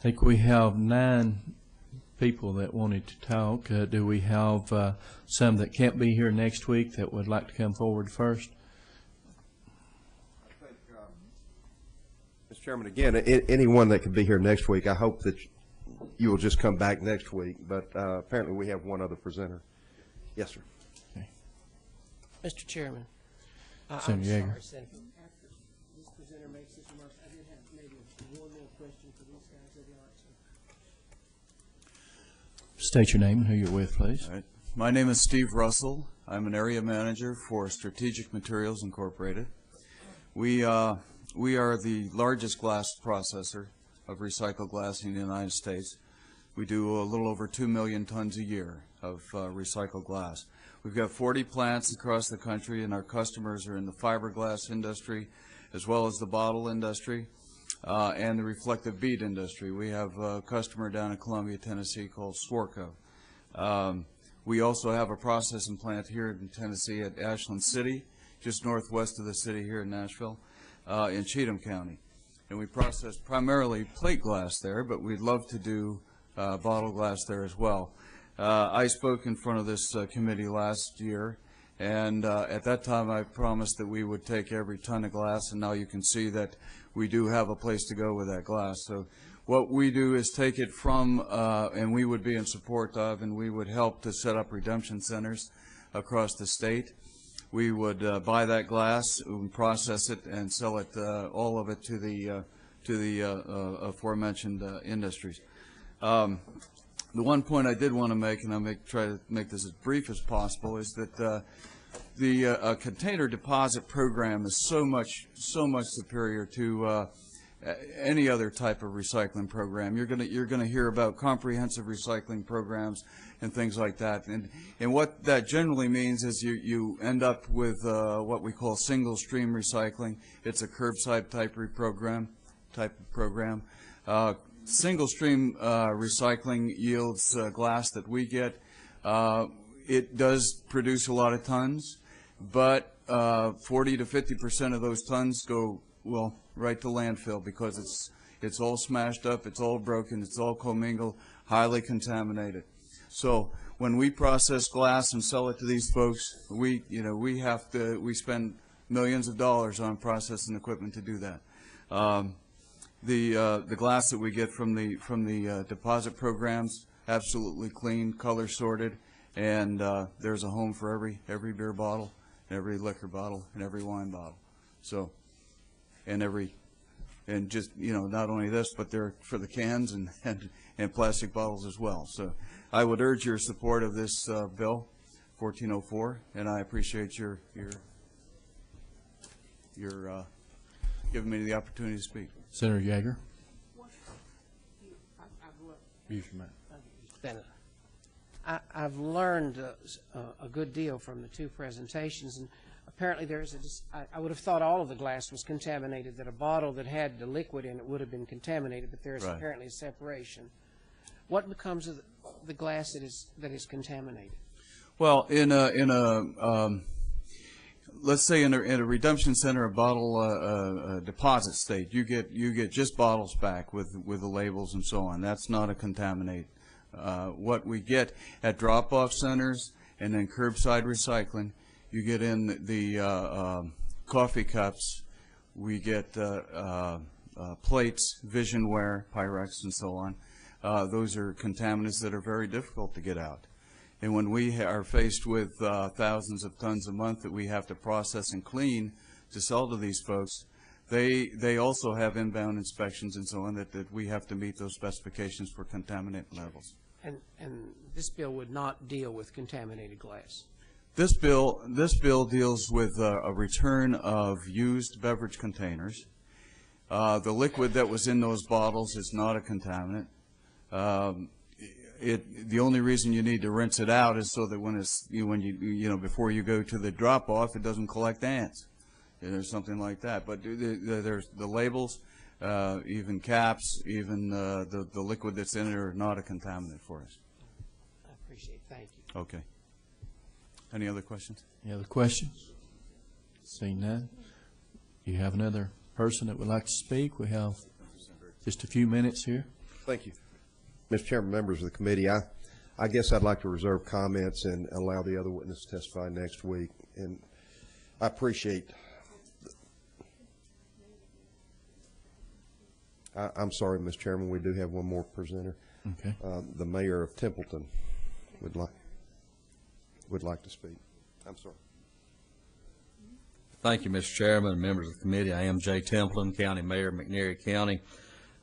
think we have 9 people that wanted to talk. Do we have some that can't be here next week that would like to come forward first? I think, Mr. Chairman, again, anyone that could be here next week, I hope that you will just come back next week. But apparently we have one other presenter. Yes, sir. Okay. Mr. Chairman. Senator Yeager. Sorry, Senator. After this presenter makes this remark, I did have maybe one more question for these guys. They'd like to. State your name and who you're with, please. All right. My name is Steve Russell. I'm an area manager for Strategic Materials Incorporated. We are the largest glass processor of recycled glass in the United States. We do a little over 2 million tons a year of recycled glass. We've got 40 plants across the country, and our customers are in the fiberglass industry, as well as the bottle industry, and the reflective bead industry. We have a customer down in Columbia, Tennessee called Swarco. We also have a processing plant here in Tennessee at Ashland City, just northwest of the city here in Nashville, in Cheatham County. And we process primarily plate glass there, but we'd love to do bottle glass there as well. I spoke in front of this committee last year, and at that time I promised that we would take every ton of glass, and now you can see that we do have a place to go with that glass. So what we do is take it from, and we would be in support of, and we would help to set up redemption centers across the state. We would buy that glass, process it, and sell it, all of it, to the aforementioned industries. The one point I did want to make, and I'll try to make this as brief as possible, is that the container deposit program is so much superior to any other type of recycling program. You're gonna hear about comprehensive recycling programs and things like that, and what that generally means is you end up with what we call single stream recycling. It's a curbside type program. Single stream recycling yields glass that we get. It does produce a lot of tons, but 40 to 50% of those tons go, well, right to landfill, because it's all smashed up, it's all broken, it's all commingled, highly contaminated. So when we process glass and sell it to these folks, we spend millions of dollars on processing equipment to do that. The glass that we get from the deposit programs, absolutely clean, color sorted, and there's a home for every beer bottle, every liquor bottle, and every wine bottle. So, and just, not only this, but they're for the cans and plastic bottles as well. So I would urge your support of this bill 1404, and I appreciate your giving me the opportunity to speak. Senator Yeager. Senator, I've learned a good deal from the 2 presentations, and apparently I would have thought all of the glass was contaminated, that a bottle that had the liquid in it would have been contaminated, but there's apparently a separation. What becomes of the glass that is contaminated? Well, Let's say in a redemption center, a bottle deposit state, you get just bottles back with the labels and so on. That's not a contaminate. What we get at drop-off centers and then curbside recycling, you get in the coffee cups, we get plates, visionware, Pyrex, and so on. Those are contaminants that are very difficult to get out. And when we are faced with thousands of tons a month that we have to process and clean to sell to these folks, they also have inbound inspections and so on that we have to meet those specifications for contaminant levels. And this bill would not deal with contaminated glass? This bill deals with a return of used beverage containers. The liquid that was in those bottles is not a contaminant. The only reason you need to rinse it out is so that before you go to the drop off, it doesn't collect ants, or something like that. But there's the labels, even caps, even the liquid that's in it are not a contaminant for us. I appreciate it. Thank you. Okay. Any other questions? Any other questions? Seeing none. Do you have another person that would like to speak? We have just a few minutes here. Thank you. Mr. Chairman, members of the committee, I guess I'd like to reserve comments and allow the other witness to testify next week. And I appreciate, I'm sorry, Mr. Chairman, we do have one more presenter. Okay. The mayor of Templeton would like to speak. I'm sorry. Thank you, Mr. Chairman and members of the committee. I am Jay Templeton, County Mayor of McNairy County.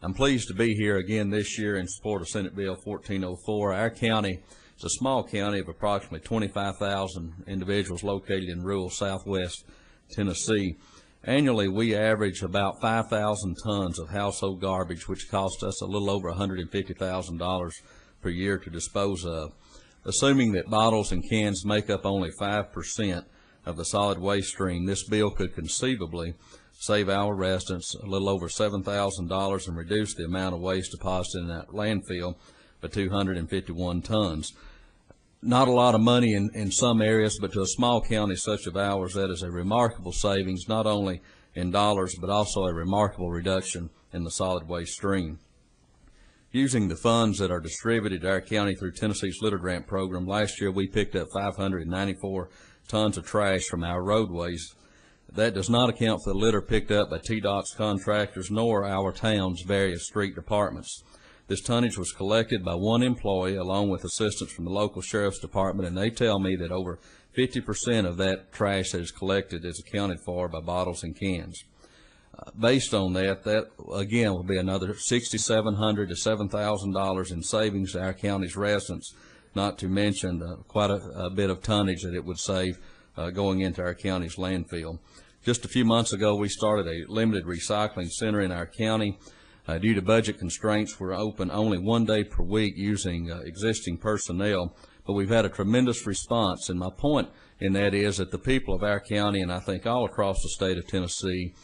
I'm pleased to be here again this year in support of Senate Bill 1404. Our county is a small county of approximately 25,000 individuals located in rural southwest Tennessee. Annually, we average about 5,000 tons of household garbage, which costs us a little over $150,000 per year to dispose of. Assuming that bottles and cans make up only 5% of the solid waste stream, this bill could conceivably save our residents a little over $7,000 and reduce the amount of waste deposited in that landfill by 251 tons. Not a lot of money in some areas, but to a small county such as ours, that is a remarkable savings, not only in dollars, but also a remarkable reduction in the solid waste stream. Using the funds that are distributed to our county through Tennessee's Litter Grant Program, last year we picked up 594 tons of trash from our roadways. That does not account for the litter picked up by TDOT's contractors nor our town's various street departments. This tonnage was collected by one employee along with assistance from the local sheriff's department, and they tell me that over 50% of that trash that is collected is accounted for by bottles and cans. Based on that again will be another $6,700 to $7,000 in savings to our county's residents, not to mention quite a bit of tonnage that it would save going into our county's landfill. Just a few months ago, we started a limited recycling center in our county. Due to budget constraints, we're open only one day per week using existing personnel, but we've had a tremendous response. And my point in that is that the people of our county, and I think all across the state of Tennessee,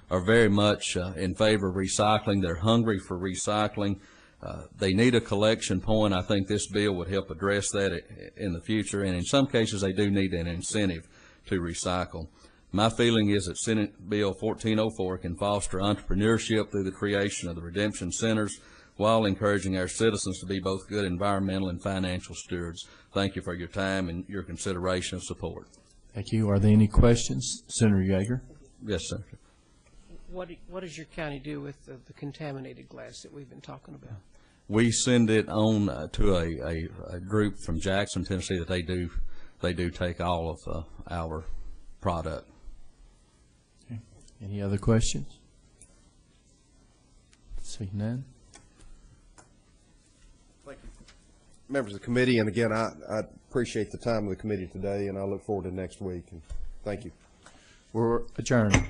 are very much in favor of recycling. They're hungry for recycling. They need a collection point. I think this bill would help address that in the future, and in some cases they do need an incentive to recycle. My feeling is that Senate Bill 1404 can foster entrepreneurship through the creation of the redemption centers while encouraging our citizens to be both good environmental and financial stewards. Thank you for your time and your consideration of support. Thank you. Are there any questions? Senator Yeager? Yes, sir. What does your county do with the contaminated glass that we've been talking about? We send it on to a group from Jackson, Tennessee, that they do take all of our product. Okay. Any other questions? See none. Thank you, members of the committee. And again, I appreciate the time of the committee today, and I look forward to next week. And thank you. We're adjourned.